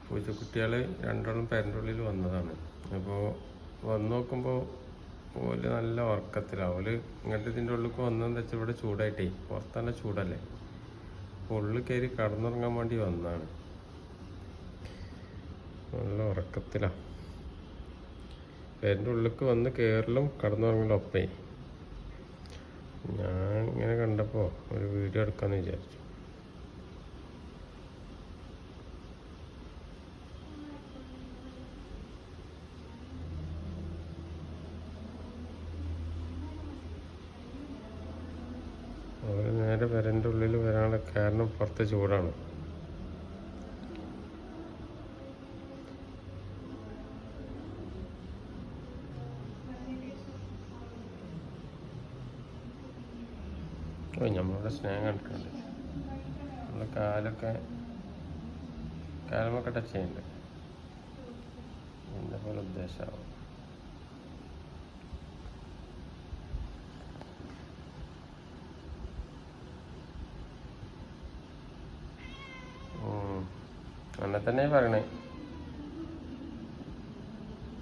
പൂച്ചക്കുട്ടികൾ രണ്ടെണ്ണം പേരൻ്റെ ഉള്ളിൽ വന്നതാണ്. അപ്പോൾ വന്ന് നോക്കുമ്പോൾ ഓല് നല്ല ഉറക്കത്തിലാണ്. ഓല് ഇങ്ങോട്ട് ഇതിൻ്റെ ഉള്ളിലേക്ക് വന്നതെന്ന് വെച്ചാൽ ഇവിടെ ചൂടായിട്ടേ, പുറത്തല്ല ചൂടല്ലേ, അപ്പോൾ ഉള്ളിൽ കയറി കടന്നുറങ്ങാൻ വേണ്ടി വന്നതാണ്. നല്ല ഉറക്കത്തിലാണ്. പേരൻ്റെ ഉള്ളിലേക്ക് വന്ന് കയറലും കടന്നുറങ്ങലും ഒപ്പേ. ഞാൻ ഇങ്ങനെ കണ്ടപ്പോൾ ഒരു വീഡിയോ എടുക്കാമെന്ന് വിചാരിച്ചു. അവർ നേരെ പേരൻ്റെ ഉള്ളിൽ വരാനുള്ള കാരണം പുറത്ത് ചൂടാണ്. നമ്മളുടെ സ്നേഹം കണ്ടിട്ടുണ്ട്. നമ്മളെ കാലമൊക്കെ ടച്ച് ചെയ്യുന്നുണ്ട്. എന്നെ പോലെ ഉദ്ദേശമാവും. അങ്ങനെ തന്നെ പറയണേ.